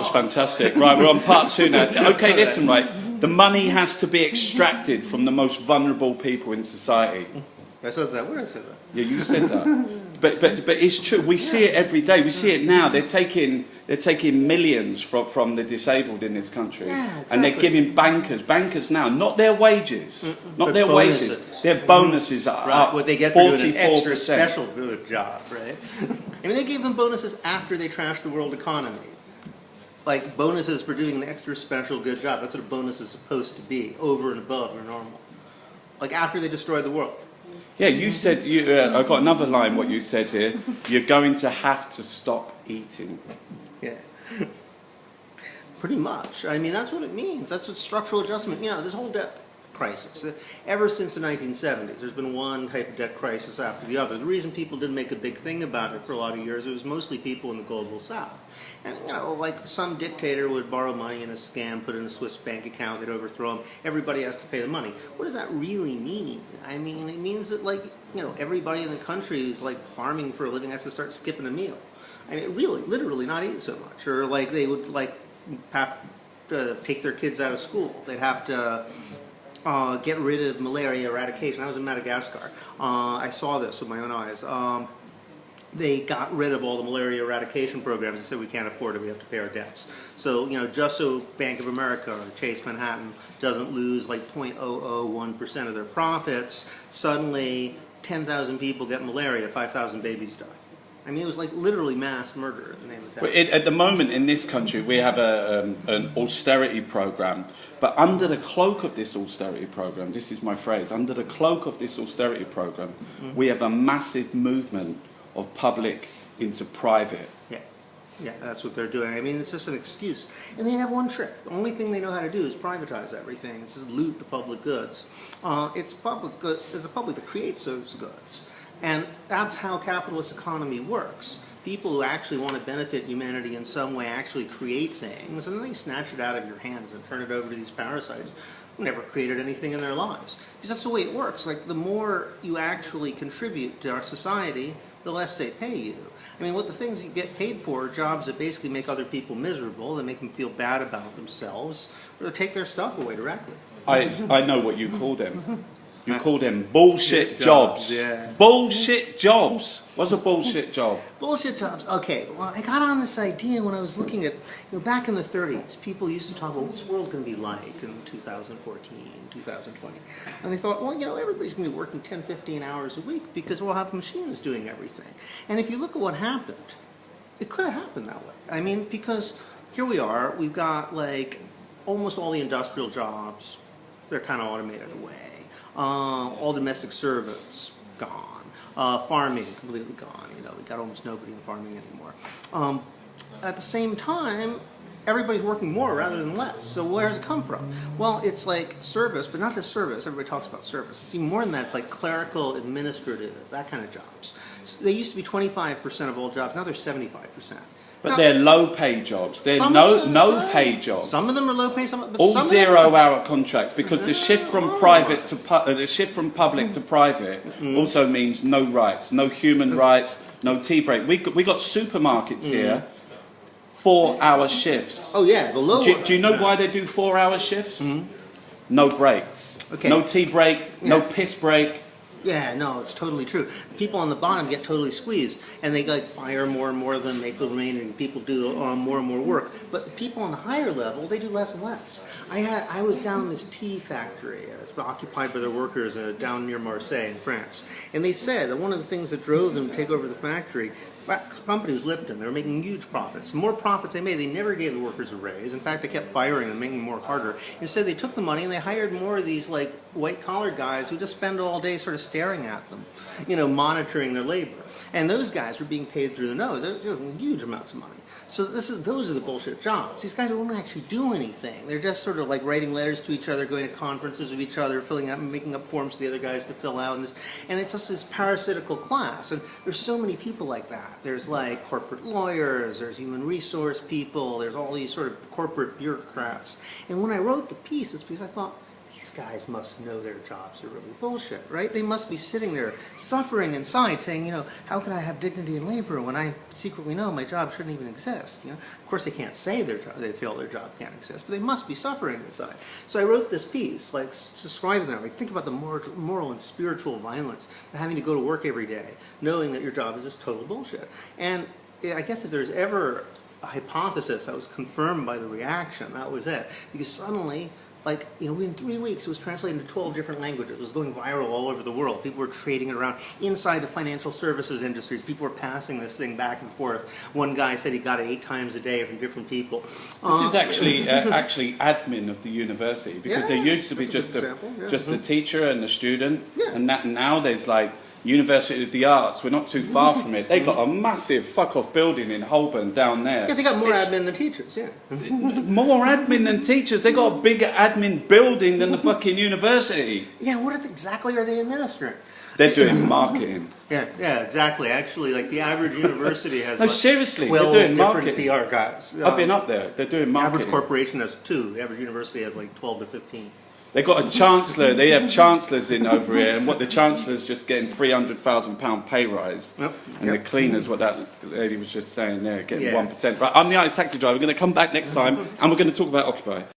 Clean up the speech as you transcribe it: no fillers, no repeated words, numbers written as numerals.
That's fantastic. Right, we're on part 2 now. Okay, listen, right. The money has to be extracted from the most vulnerable people in society. I said that. Where did I say that? Yeah, you said that. But it's true. We see it every day. We see it now. They're taking millions from the disabled in this country, exactly. and they're giving bankers now, not their wages, not their wages, their bonuses are up. What they get for doing an 44%. extra special good job, right? I mean, they gave them bonuses after they trashed the world economy. Like bonuses for doing an extra special good job. That's what a bonus is supposed to be, over and above your normal. Like after they destroy the world. Yeah, you said, I got another line what you said here, you're going to have to stop eating. Yeah. Pretty much. I mean, that's what it means. That's what structural adjustment, you know, this whole debt crisis. Ever since the 1970s, there's been one type of debt crisis after the other. The reason people didn't make a big thing about it for a lot of years, it was mostly people in the global south. And, you know, like some dictator would borrow money in a scam, put it in a Swiss bank account, they'd overthrow him. Everybody has to pay the money. What does that really mean? I mean, it means that, like, you know, everybody in the country who's, like, farming for a living has to start skipping a meal. I mean, really, literally not eating so much. Or, like, they would, like, have to take their kids out of school. They'd have to get rid of malaria eradication. I was in Madagascar. I saw this with my own eyes. They got rid of all the malaria eradication programs and said we can't afford it, we have to pay our debts. So, you know, just so Bank of America or Chase Manhattan doesn't lose like 0.001% of their profits, suddenly 10,000 people get malaria, 5,000 babies die. I mean, it was like literally mass murder in the name of death. At the moment in this country, we have an austerity program, but under the cloak of this austerity program, this is my phrase, under the cloak of this austerity program, we have a massive movement of public into private. Yeah, that's what they're doing. I mean, it's just an excuse. And they have one trick. The only thing they know how to do is privatize everything. It's just loot the public goods. It's the public that creates those goods. And that's how capitalist economy works. People who actually want to benefit humanity in some way actually create things, and then they snatch it out of your hands and turn it over to these parasites who never created anything in their lives. Because that's the way it works. Like, the more you actually contribute to our society, the less they pay you. I mean, what the things you get paid for are jobs that basically make other people miserable, that make them feel bad about themselves, or they take their stuff away directly. I know what you call them. You call them bullshit jobs. Yeah. Bullshit jobs. What's a bullshit job? Bullshit jobs. Okay, well, I got on this idea when I was looking at, you know, back in the 30s, people used to talk about what's the world going to be like in 2014, 2020. And they thought, well, you know, everybody's going to be working 10, 15 hours a week because we'll have machines doing everything. And if you look at what happened, it could have happened that way. I mean, because here we are, we've got, like, almost all the industrial jobs, they're kind of automated away. All domestic service, gone. Farming, completely gone. You know, we got almost nobody in farming anymore. At the same time, everybody's working more rather than less. So where does it come from? Well, it's like service, but not just service. Everybody talks about service. It's even more than that. It's like clerical, administrative, that kind of jobs. So they used to be 25% of all jobs. Now they're 75%. But they're low-pay jobs. They're no-pay jobs. Some of them are low-pay. All zero-hour contracts, because the shift from public to private also means no rights, no human rights, no tea break. We got supermarkets here, 4-hour shifts. Oh yeah, the low. Do you know why they do 4-hour shifts? No breaks. Okay. No tea break. No piss break. Yeah, no, it's totally true. People on the bottom get totally squeezed, and they like fire more and more of them, make the remaining people do more and more work. But the people on the higher level, they do less and less. I was down in this tea factory. It was occupied by their workers down near Marseille in France, and they said that one of the things that drove them to take over the factory, company was Lipton. They were making huge profits. The more profits they made, they never gave the workers a raise. In fact, they kept firing them, making them more harder. Instead, they took the money and they hired more of these like white-collar guys who just spend all day sort of staring at them, you know, monitoring their labor. And those guys were being paid through the nose. They were huge amounts of money. So those are the bullshit jobs. These guys don't actually do anything. They're just sort of like writing letters to each other, going to conferences with each other, filling out and making up forms for the other guys to fill out. And it's just this parasitical class. And there's so many people like that. There's like corporate lawyers, there's human resource people, there's all these sort of corporate bureaucrats. And when I wrote the piece, it's because I thought, these guys must know their jobs are really bullshit, right? They must be sitting there suffering inside saying, you know, how can I have dignity in labor when I secretly know my job shouldn't even exist? You know, of course they can't say they feel their job can't exist, but they must be suffering inside. So I wrote this piece, like describing that, like think about the moral and spiritual violence of having to go to work every day, knowing that your job is just total bullshit. And I guess if there's ever a hypothesis that was confirmed by the reaction, that was it. Because suddenly, like, you know, within 3 weeks, it was translated into 12 different languages. It was going viral all over the world. People were trading it around inside the financial services industries. People were passing this thing back and forth. One guy said he got it 8 times a day from different people. This is actually admin of the university, because there used to be just the teacher and the student, and now there's like University of the Arts. We're not too far from it. They got a massive fuck-off building in Holborn down there. Yeah, they got more admin than teachers, yeah. More admin than teachers. They got a bigger admin building than the fucking university. Yeah, what exactly are they administering? They're doing marketing. Yeah, exactly. Actually, like the average university has No, seriously, 12 they're doing different marketing. PR guys. I've been up there. They're doing The marketing. average corporation has 2. The average university has like 12 to 15. They got a chancellor. They have chancellors in over here, and what the chancellor's just getting £300,000 pay rise, and the cleaners, what that lady was just saying there, getting 1%. Right, I'm the artist taxi driver. We're going to come back next time, and we're going to talk about Occupy.